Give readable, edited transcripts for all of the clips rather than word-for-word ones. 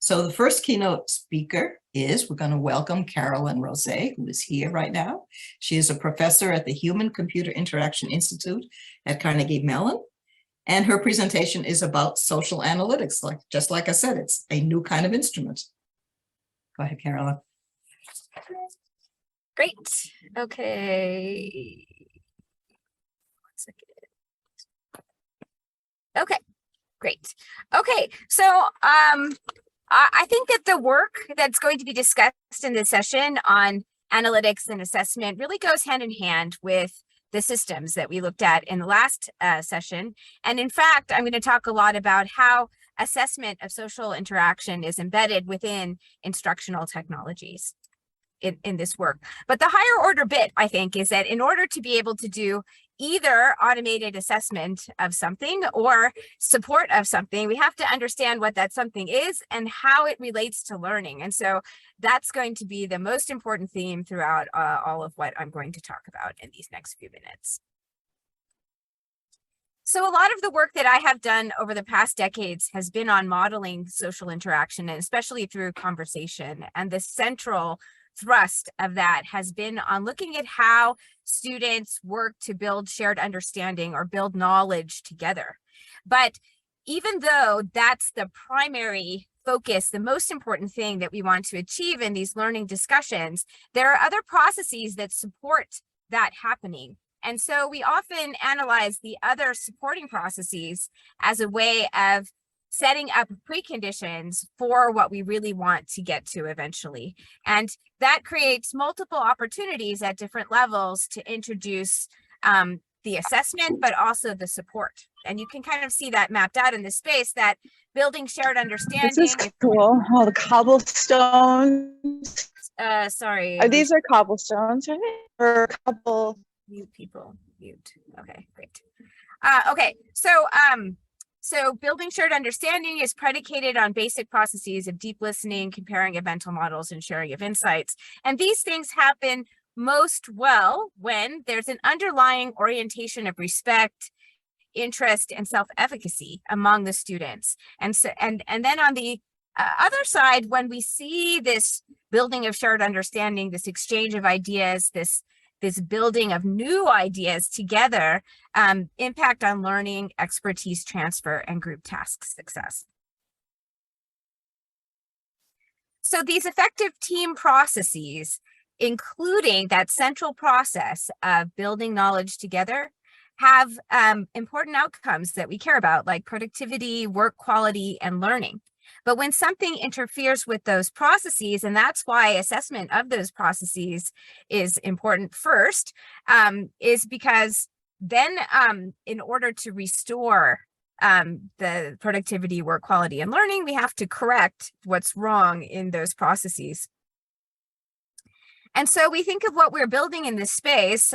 So the first keynote speaker is, we're going to welcome Carolyn Rosé, who is here right now. She is a professor at the Human-Computer Interaction Institute at Carnegie Mellon. And her presentation is about social analytics. Just like I said, it's a new kind of instrument. Go ahead, Carolyn. Great. Okay. 1 second. Okay, great. Okay, so I think that the work that's going to be discussed in this session on analytics and assessment really goes hand in hand with the systems that we looked at in the last session. And in fact, I'm going to talk a lot about how assessment of social interaction is embedded within instructional technologies in this work. But the higher order bit, I think, is that in order to be able to do either automated assessment of something or support of something, we have to understand what that something is and how it relates to learning. And so that's going to be the most important theme throughout all of what I'm going to talk about in these next few minutes. So a lot of the work that I have done over the past decades has been on modeling social interaction, and especially through conversation. And the central thrust of that has been on looking at how students work to build shared understanding or build knowledge together. But even though that's the primary focus, the most important thing that we want to achieve in these learning discussions, there are other processes that support that happening. And so we often analyze the other supporting processes as a way of setting up preconditions for what we really want to get to eventually. And that creates multiple opportunities at different levels to introduce the assessment, but also the support. And you can kind of see that mapped out in this space, that building shared understanding. This is cool. All the cobblestones. Sorry. These are cobblestones, are they? Or cobble. Mute people. Mute. Okay, great. Okay, so building shared understanding is predicated on basic processes of deep listening, comparing of mental models, and sharing of insights. And these things happen most well when there's an underlying orientation of respect, interest, and self-efficacy among the students. And so, and then on the other side, when we see this building of shared understanding, this exchange of ideas, this building of new ideas together, impact on learning, expertise transfer, and group task success. So these effective team processes, including that central process of building knowledge together, have important outcomes that we care about, like productivity, work quality, and learning. But when something interferes with those processes, and that's why assessment of those processes is important first, is because then in order to restore the productivity, work quality, and learning, we have to correct what's wrong in those processes. And so we think of what we're building in this space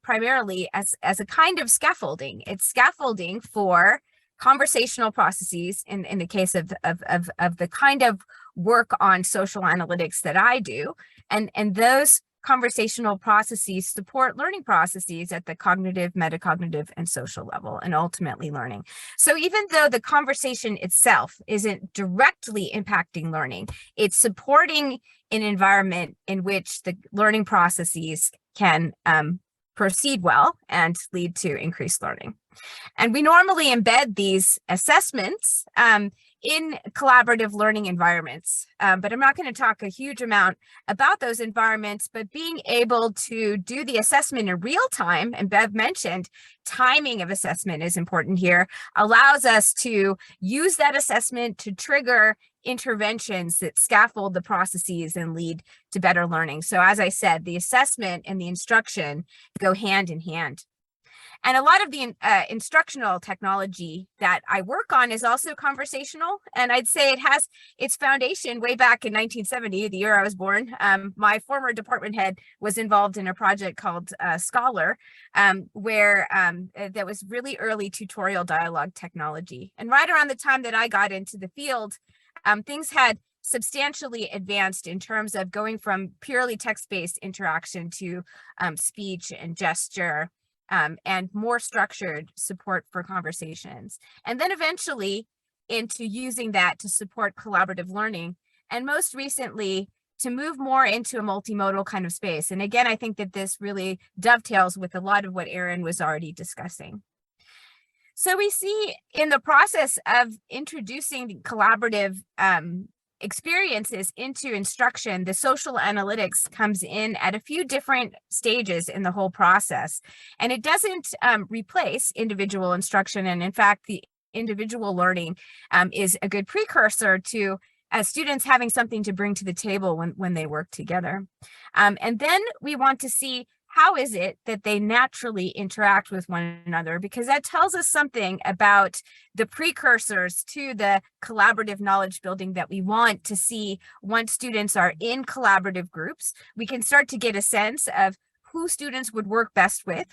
primarily as a kind of scaffolding. It's scaffolding for conversational processes in the case of the kind of work on social analytics that I do. And those conversational processes support learning processes at the cognitive, metacognitive, and social level, and ultimately learning. So even though the conversation itself isn't directly impacting learning, it's supporting an environment in which the learning processes can proceed well and lead to increased learning. And we normally embed these assessments in collaborative learning environments, but I'm not going to talk a huge amount about those environments, but being able to do the assessment in real time, and Bev mentioned timing of assessment is important here, allows us to use that assessment to trigger interventions that scaffold the processes and lead to better learning. So as I said, the assessment and the instruction go hand in hand. And a lot of the instructional technology that I work on is also conversational. And I'd say it has its foundation way back in 1970, the year I was born. My former department head was involved in a project called Scholar, where that was really early tutorial dialogue technology. And right around the time that I got into the field, things had substantially advanced in terms of going from purely text-based interaction to speech and gesture, and more structured support for conversations. And then eventually into using that to support collaborative learning. And most recently, to move more into a multimodal kind of space. And again, I think that this really dovetails with a lot of what Erin was already discussing. So we see in the process of introducing collaborative experiences into instruction, the social analytics comes in at a few different stages in the whole process. And it doesn't replace individual instruction. And in fact, the individual learning is a good precursor to students having something to bring to the table when they work together. And then we want to see how is it that they naturally interact with one another, because that tells us something about the precursors to the collaborative knowledge building that we want to see once students are in collaborative groups. We can start to get a sense of who students would work best with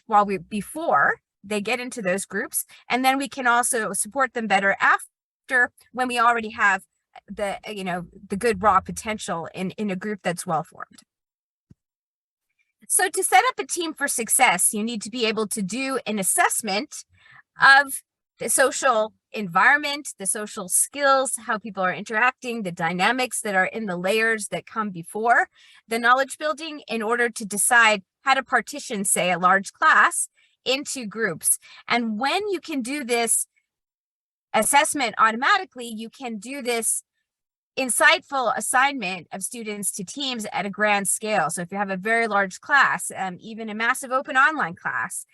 before they get into those groups. And then we can also support them better after, when we already have the good raw potential in a group that's well formed. So to set up a team for success, you need to be able to do an assessment of the social environment, the social skills, how people are interacting, the dynamics that are in the layers that come before the knowledge building, in order to decide how to partition, say, a large class into groups. And when you can do this assessment automatically, you can do this insightful assignment of students to teams at a grand scale. So if you have a very large class, even a massive open online class,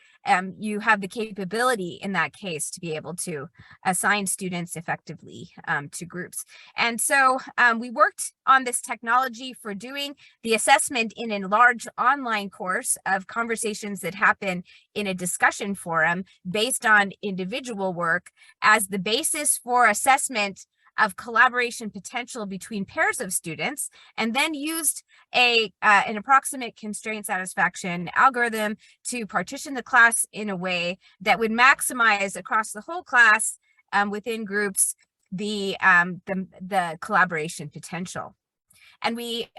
you have the capability in that case to be able to assign students effectively to groups. And so we worked on this technology for doing the assessment in a large online course of conversations that happen in a discussion forum based on individual work as the basis for assessment of collaboration potential between pairs of students, and then used an approximate constraint satisfaction algorithm to partition the class in a way that would maximize across the whole class within groups the collaboration potential. And we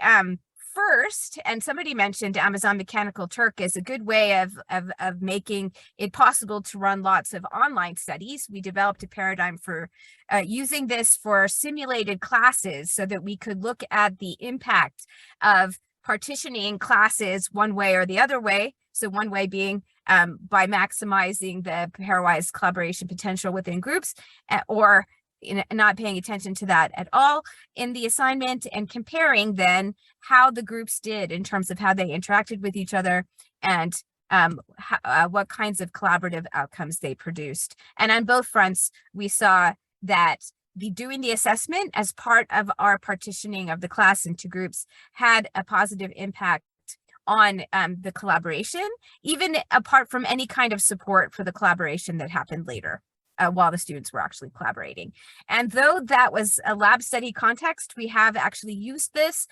first, and somebody mentioned Amazon Mechanical Turk is a good way of making it possible to run lots of online studies. We developed a paradigm for using this for simulated classes so that we could look at the impact of partitioning classes one way or the other way. So one way being by maximizing the pairwise collaboration potential within groups, or not paying attention to that at all in the assignment, and comparing then how the groups did in terms of how they interacted with each other and what kinds of collaborative outcomes they produced. And on both fronts, we saw that doing the assessment as part of our partitioning of the class into groups had a positive impact on the collaboration, even apart from any kind of support for the collaboration that happened later. While the students were actually collaborating. And though that was a lab study context, we have actually used this.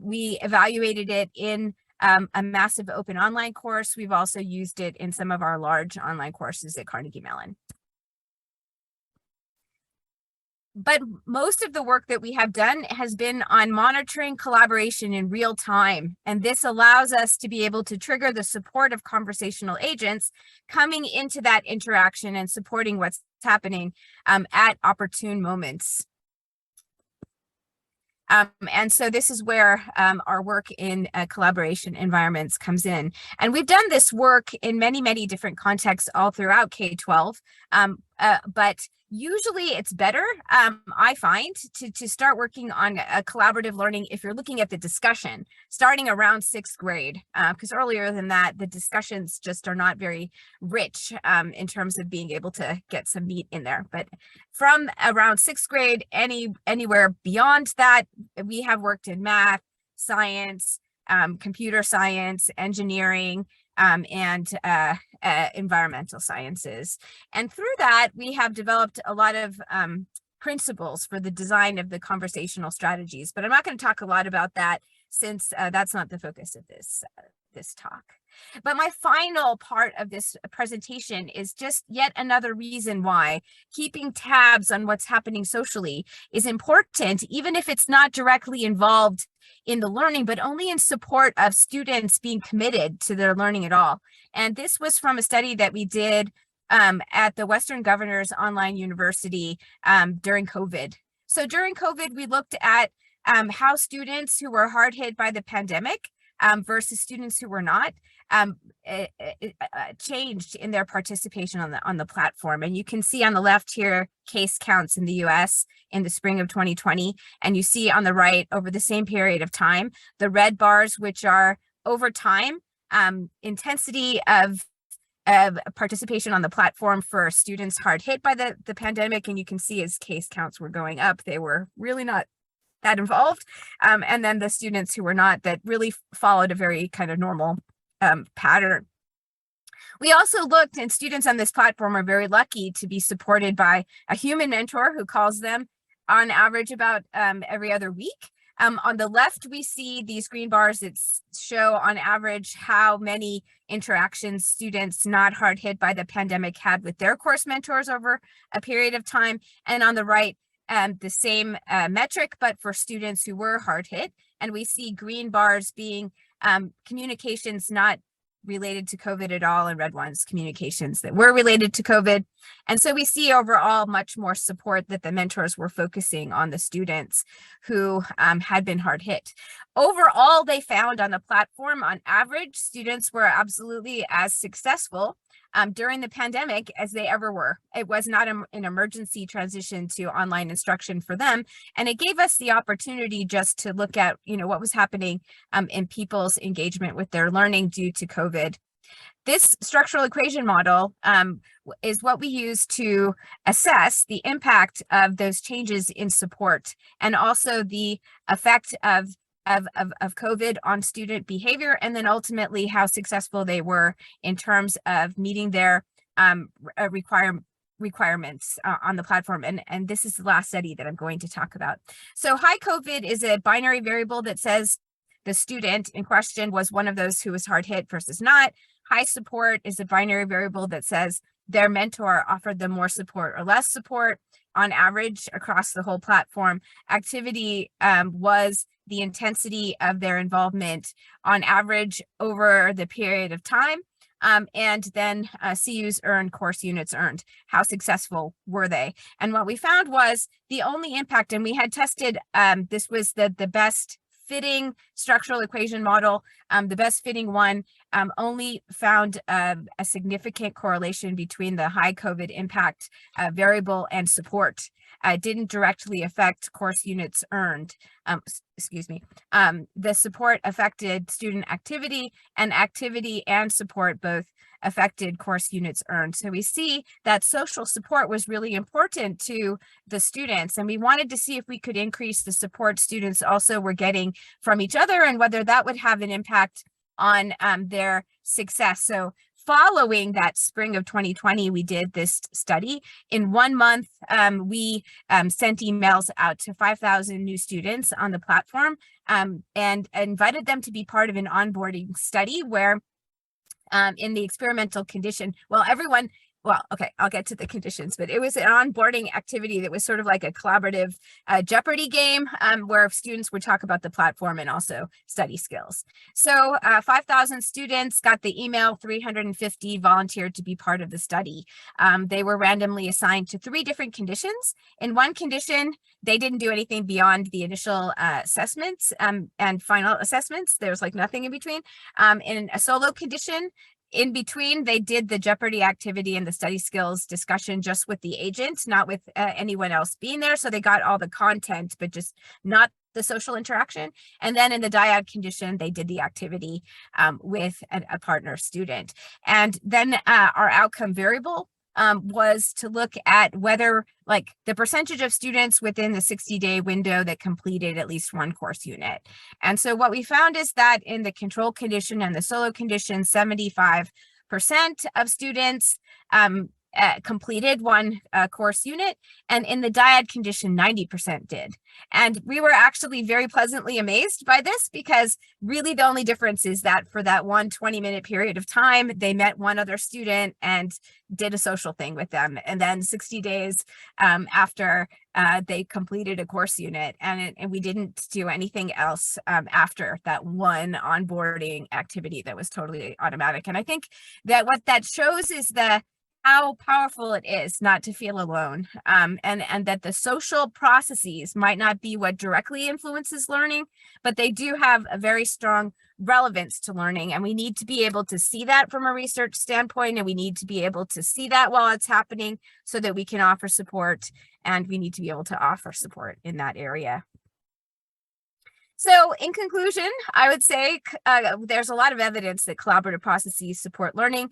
We evaluated it in a massive open online course. We've also used it in some of our large online courses at Carnegie Mellon. But most of the work that we have done has been on monitoring collaboration in real time. And this allows us to be able to trigger the support of conversational agents coming into that interaction and supporting what's happening at opportune moments. And so this is where our work in collaboration environments comes in. And we've done this work in many, many different contexts all throughout K-12, but usually it's better, I find, to start working on a collaborative learning if you're looking at the discussion, starting around 6th grade, because earlier than that, the discussions just are not very rich in terms of being able to get some meat in there. But from around 6th grade, anywhere beyond that, we have worked in math, science, computer science, engineering, and environmental sciences. And through that, we have developed a lot of principles for the design of the conversational strategies. But I'm not going to talk a lot about that since that's not the focus of this talk. But my final part of this presentation is just yet another reason why keeping tabs on what's happening socially is important, even if it's not directly involved in the learning, but only in support of students being committed to their learning at all. And this was from a study that we did at the Western Governors Online University during COVID. So during COVID, we looked at how students who were hard hit by the pandemic versus students who were not changed in their participation on the platform. And you can see on the left here case counts in the US in the spring of 2020, and you see on the right over the same period of time the red bars, which are over time intensity of participation on the platform for students hard hit by the pandemic. And you can see as case counts were going up, they were really not that involved. And then the students who were not, that really followed a very kind of normal pattern. We also looked, and students on this platform are very lucky to be supported by a human mentor who calls them on average about every other week. On the left, we see these green bars that show on average how many interactions students not hard hit by the pandemic had with their course mentors over a period of time. And on the right, the same metric, but for students who were hard hit. And we see green bars being communications not related to COVID at all, and red ones, communications that were related to COVID. And so we see overall much more support that the mentors were focusing on the students who had been hard hit. Overall, they found on the platform, on average, students were absolutely as successful during the pandemic as they ever were. It was not an emergency transition to online instruction for them. And it gave us the opportunity just to look at, what was happening in people's engagement with their learning due to COVID. This structural equation model is what we use to assess the impact of those changes in support, and also the effect of COVID on student behavior, and then ultimately how successful they were in terms of meeting their requirements on the platform. And this is the last study that I'm going to talk about. So high COVID is a binary variable that says the student in question was one of those who was hard hit versus not. High support is a binary variable that says their mentor offered them more support or less support on average across the whole platform. Activity was the intensity of their involvement on average over the period of time. And then CUs earned, course units earned. How successful were they? And what we found was the only impact, and we had tested, this was the best fitting structural equation model, the best fitting one, only found a significant correlation between the high COVID impact variable and support. Didn't directly affect course units earned. The support affected student activity, and activity and support both affected course units earned. So we see that social support was really important to the students, and we wanted to see if we could increase the support students also were getting from each other, and whether that would have an impact on their success. So following that spring of 2020, we did this study. In 1 month, we sent emails out to 5,000 new students on the platform and invited them to be part of an onboarding study where in the experimental condition, I'll get to the conditions, but it was an onboarding activity that was sort of like a collaborative Jeopardy game where students would talk about the platform and also study skills. So 5,000 students got the email, 350 volunteered to be part of the study. They were randomly assigned to 3 different conditions. In one condition, they didn't do anything beyond the initial assessments and final assessments. There was like nothing in between. In a solo condition, in between, they did the Jeopardy activity and the study skills discussion just with the agent, not with anyone else being there. So they got all the content, but just not the social interaction. And then in the dyad condition, they did the activity with a partner student. And then our outcome variable was to look at whether the percentage of students within the 60-day window that completed at least one course unit. And so what we found is that in the control condition and the solo condition, 75% of students completed one course unit, and in the dyad condition 90% did. And we were actually very pleasantly amazed by this, because really the only difference is that for that 1 20-minute period of time, they met one other student and did a social thing with them, and then 60 days after they completed a course unit, and we didn't do anything else after that one onboarding activity that was totally automatic. And I think that what that shows is how powerful it is not to feel alone, and that the social processes might not be what directly influences learning, but they do have a very strong relevance to learning, and we need to be able to see that from a research standpoint, and we need to be able to see that while it's happening so that we can offer support, and we need to be able to offer support in that area. So in conclusion, I would say there's a lot of evidence that collaborative processes support learning.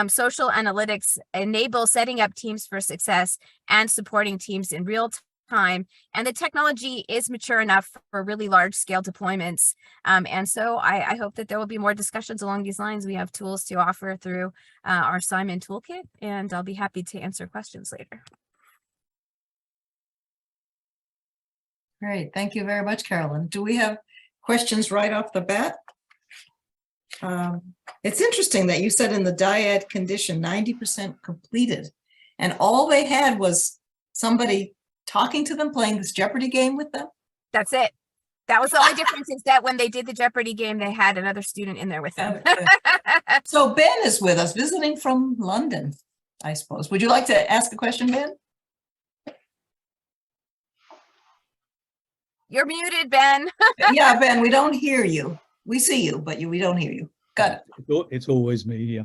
Social analytics enable setting up teams for success and supporting teams in real time. And the technology is mature enough for really large scale deployments. And so I hope that there will be more discussions along these lines. We have tools to offer through our Simon Toolkit, and I'll be happy to answer questions later. Great. Thank you very much, Carolyn. Do we have questions right off the bat? It's interesting that you said in the dyad condition, 90% completed, and all they had was somebody talking to them, playing this Jeopardy game with them. That's it. That was the only difference, is that when they did the Jeopardy game, they had another student in there with them. So Ben is with us, visiting from London, I suppose. Would you like to ask a question, Ben? You're muted, Ben. Yeah, Ben, we don't hear you. We see you, but we don't hear you. Got it. It's always me, yeah.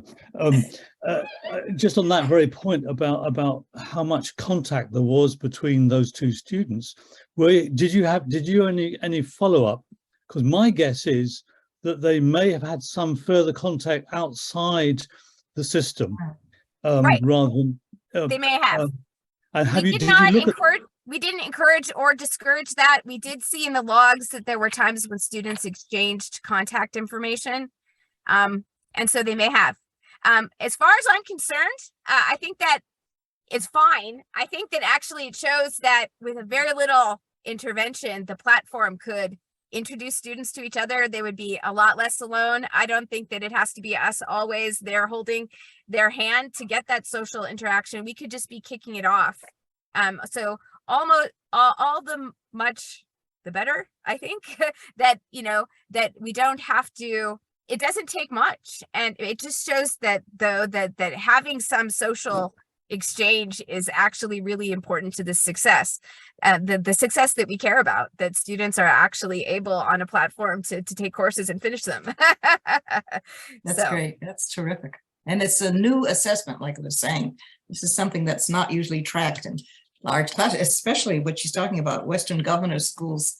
Just on that very point about how much contact there was between those two students, did you any follow-up? Because my guess is that they may have had some further contact outside the system, Right. rather than They may have. and have We you did did you not look at encourage. We didn't encourage or discourage that. We did see in the logs that there were times when students exchanged contact information. And so they may have. As far as I'm concerned, I think that it's fine. I think that actually it shows that with a very little intervention, the platform could introduce students to each other. They would be a lot less alone. I don't think that it has to be us always there holding their hand to get that social interaction. We could just be kicking it off. So almost all the much the better, I think, that, that we don't have to, it doesn't take much. And it just shows that that having some social exchange is actually really important to the success, the success that we care about, that students are actually able on a platform to take courses and finish them. That's great. That's terrific. And it's a new assessment, like I was saying. This is something that's not usually tracked in large classes, especially what she's talking about. Western Governors schools,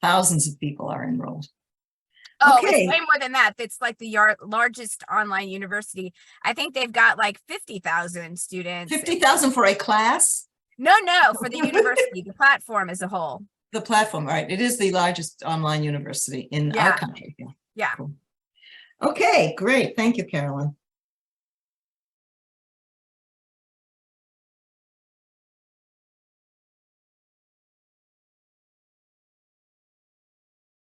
thousands of people are enrolled. Oh, Okay. It's way more than that. It's like the largest online university. I think they've got like 50,000 students. 50,000 for a class? No, for the university, the platform as a whole. The platform, right. It is the largest online university in our country. Yeah. Cool. Okay, great. Thank you, Carolyn.